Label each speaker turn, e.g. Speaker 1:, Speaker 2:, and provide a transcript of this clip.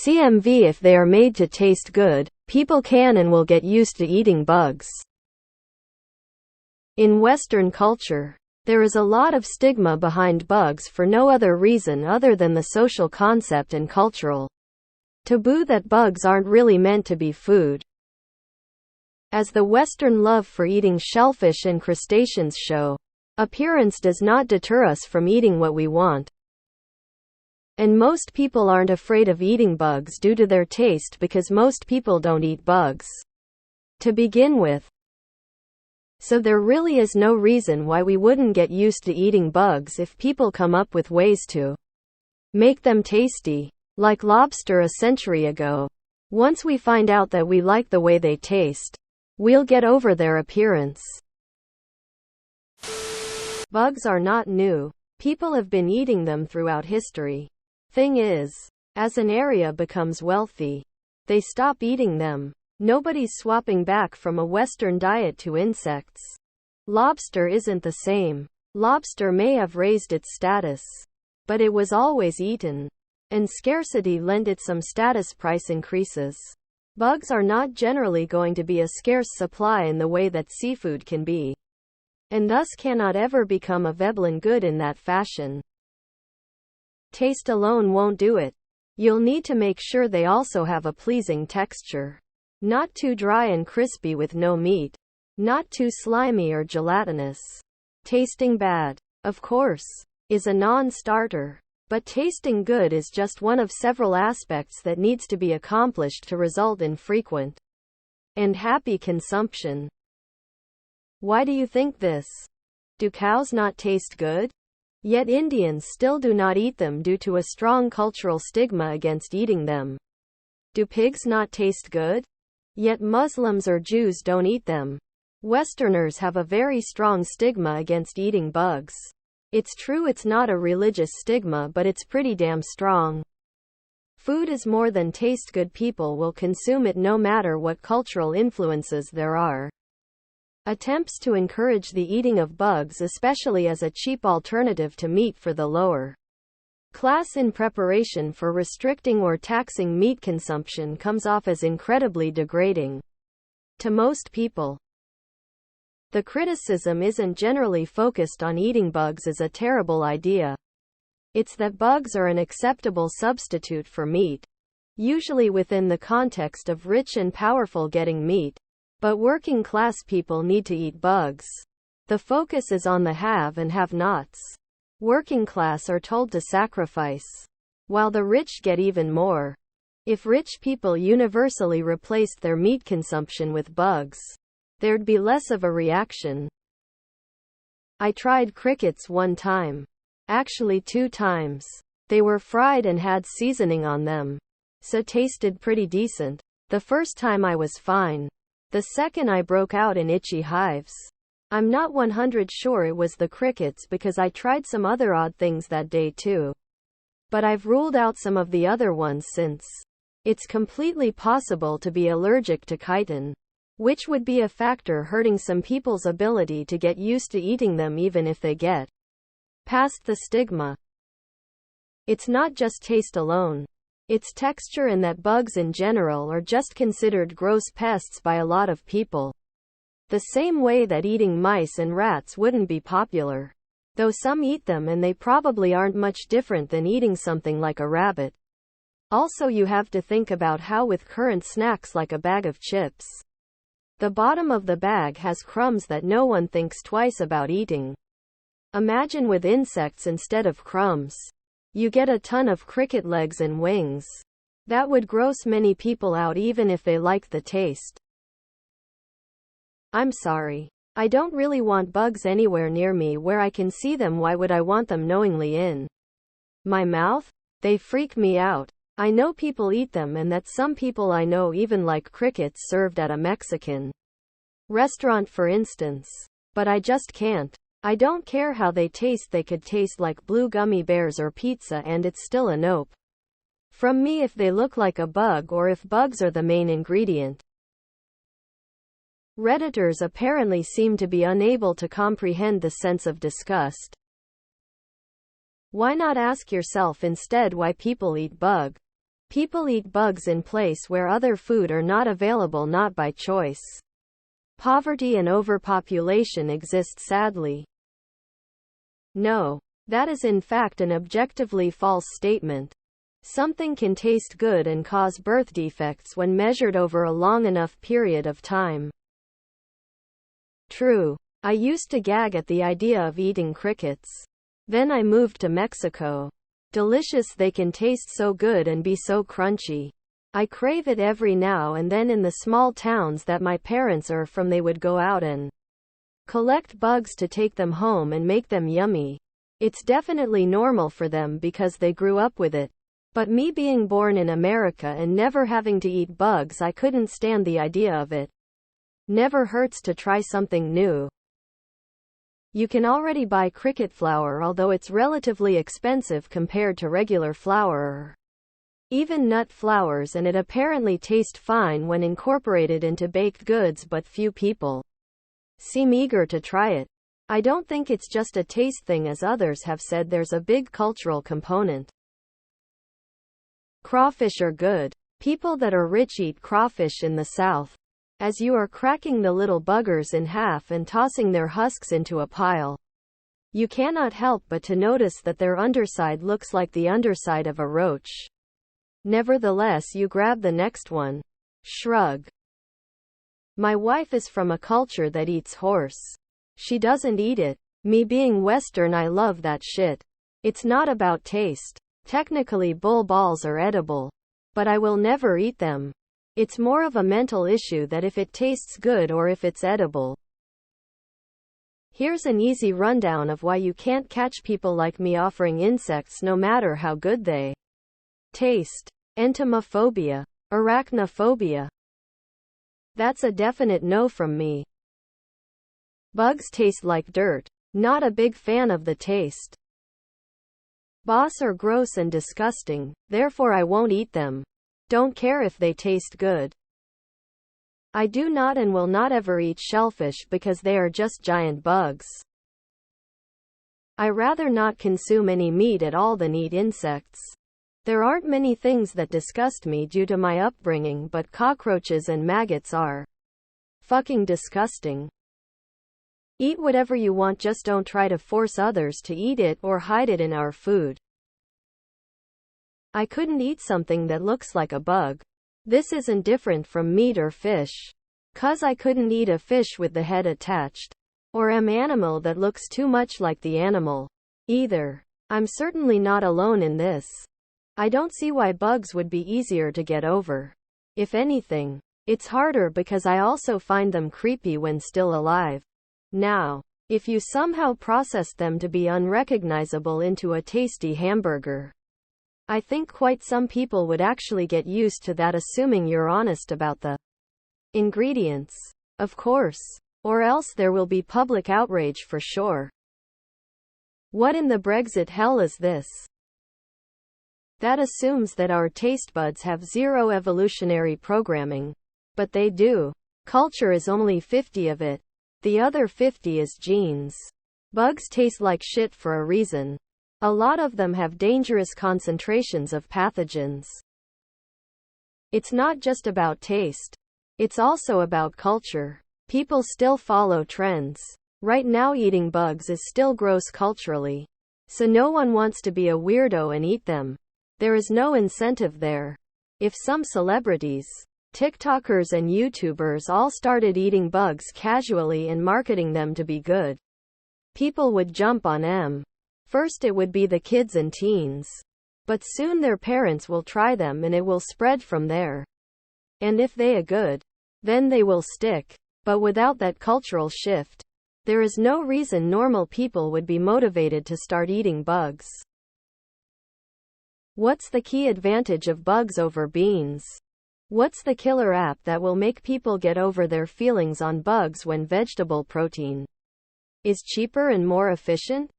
Speaker 1: CMV If they are made to taste good, people can and will get used to eating bugs. In Western culture, there is a lot of stigma behind bugs for no other reason other than the social concept and cultural taboo that bugs aren't really meant to be food. As the Western love for eating shellfish and crustaceans show, appearance does not deter us from eating what we want. And most people aren't afraid of eating bugs due to their taste because most people don't eat bugs to begin with. So there really is no reason why we wouldn't get used to eating bugs if people come up with ways to make them tasty. Like lobster a century ago. Once we find out that we like the way they taste, we'll get over their appearance. Bugs are not new. People have been eating them throughout history. Thing is, as an area becomes wealthy, they stop eating them. Nobody's swapping back from a Western diet to insects. Lobster isn't the same. Lobster may have raised its status, but it was always eaten. And scarcity lent it some status price increases. Bugs are not generally going to be a scarce supply in the way that seafood can be, and thus cannot ever become a Veblen good in that fashion. Taste alone won't do it. You'll need to make sure they also have a pleasing texture. Not too dry and crispy with no meat. Not too slimy or gelatinous. Tasting bad, of course, is a non-starter. But tasting good is just one of several aspects that needs to be accomplished to result in frequent and happy consumption. Why do you think this? Do cows not taste good? Yet Indians still do not eat them due to a strong cultural stigma against eating them. Do pigs not taste good? Yet Muslims or Jews don't eat them. Westerners have a very strong stigma against eating bugs. It's true it's not a religious stigma, but it's pretty damn strong. Food is more than taste good. People will consume it no matter what cultural influences there are. Attempts to encourage the eating of bugs, especially as a cheap alternative to meat for the lower class in preparation for restricting or taxing meat consumption, comes off as incredibly degrading to most people. The criticism isn't generally focused on eating bugs as a terrible idea. It's that bugs are an acceptable substitute for meat, usually within the context of rich and powerful getting meat. But working class people need to eat bugs. The focus is on the have and have-nots. Working class are told to sacrifice, while the rich get even more. If rich people universally replaced their meat consumption with bugs, there'd be less of a reaction. I tried crickets one time. Actually 2 times. They were fried and had seasoning on them, so tasted pretty decent. The first time I was fine. The second I broke out in itchy hives. I'm not 100% sure it was the crickets because I tried some other odd things that day too. But I've ruled out some of the other ones since. It's completely possible to be allergic to chitin, which would be a factor hurting some people's ability to get used to eating them even if they get past the stigma. It's not just taste alone. It's texture, and that bugs in general are just considered gross pests by a lot of people. The same way that eating mice and rats wouldn't be popular. Though some eat them and they probably aren't much different than eating something like a rabbit. Also, you have to think about how with current snacks like a bag of chips, the bottom of the bag has crumbs that no one thinks twice about eating. Imagine with insects instead of crumbs. You get a ton of cricket legs and wings. That would gross many people out even if they like the taste. I'm sorry. I don't really want bugs anywhere near me where I can see them. Why would I want them knowingly in my mouth? They freak me out. I know people eat them, and that some people I know even like crickets served at a Mexican restaurant, for instance. But I just can't. I don't care how they taste. They could taste like blue gummy bears or pizza and it's still a nope from me if they look like a bug or if bugs are the main ingredient. Redditors apparently seem to be unable to comprehend the sense of disgust. Why not ask yourself instead why people eat bug? People eat bugs in place where other food are not available, not by choice. Poverty and overpopulation exist sadly. No. That is in fact an objectively false statement. Something can taste good and cause birth defects when measured over a long enough period of time. True. I used to gag at the idea of eating crickets. Then I moved to Mexico. Delicious, they can taste so good and be so crunchy. I crave it every now and then. In the small towns that my parents are from, they would go out and collect bugs to take them home and make them yummy. It's definitely normal for them because they grew up with it. But me being born in America and never having to eat bugs, I couldn't stand the idea of it. Never hurts to try something new. You can already buy cricket flour, although it's relatively expensive compared to regular flour or even nut flours, and it apparently tastes fine when incorporated into baked goods, but few people seem eager to try it. I don't think it's just a taste thing, as others have said. There's a big cultural component. Crawfish are good. People that are rich eat crawfish in the South. As you are cracking the little buggers in half and tossing their husks into a pile, you cannot help but to notice that their underside looks like the underside of a roach. Nevertheless, you grab the next one. Shrug. My wife is from a culture that eats horse. She doesn't eat it. Me being Western, I love that shit. It's not about taste. Technically, bull balls are edible, but I will never eat them. It's more of a mental issue that if it tastes good or if it's edible. Here's an easy rundown of why you can't catch people like me offering insects no matter how good they taste. Entomophobia. Arachnophobia. That's a definite no from me. Bugs taste like dirt. Not a big fan of the taste. Boss are gross and disgusting, therefore I won't eat them. Don't care if they taste good. I do not and will not ever eat shellfish because they are just giant bugs. I rather not consume any meat at all than eat insects. There aren't many things that disgust me due to my upbringing, but cockroaches and maggots are fucking disgusting. Eat whatever you want, just don't try to force others to eat it or hide it in our food. I couldn't eat something that looks like a bug. This isn't different from meat or fish. 'Cause I couldn't eat a fish with the head attached. Or an animal that looks too much like the animal. Either. I'm certainly not alone in this. I don't see why bugs would be easier to get over. If anything, it's harder because I also find them creepy when still alive. Now, if you somehow processed them to be unrecognizable into a tasty hamburger, I think quite some people would actually get used to that, assuming you're honest about the ingredients. Of course. Or else there will be public outrage for sure. What in the Brexit hell is this? That assumes that our taste buds have zero evolutionary programming. But they do. Culture is only 50 of it. The other 50 is genes. Bugs taste like shit for a reason. A lot of them have dangerous concentrations of pathogens. It's not just about taste. It's also about culture. People still follow trends. Right now, eating bugs is still gross culturally. So no one wants to be a weirdo and eat them. There is no incentive there. If some celebrities, TikTokers and YouTubers all started eating bugs casually and marketing them to be good, people would jump on them. First it would be the kids and teens. But soon their parents will try them and it will spread from there. And if they are good, then they will stick. But without that cultural shift, there is no reason normal people would be motivated to start eating bugs. What's the key advantage of bugs over beans? What's the killer app that will make people get over their feelings on bugs when vegetable protein is cheaper and more efficient?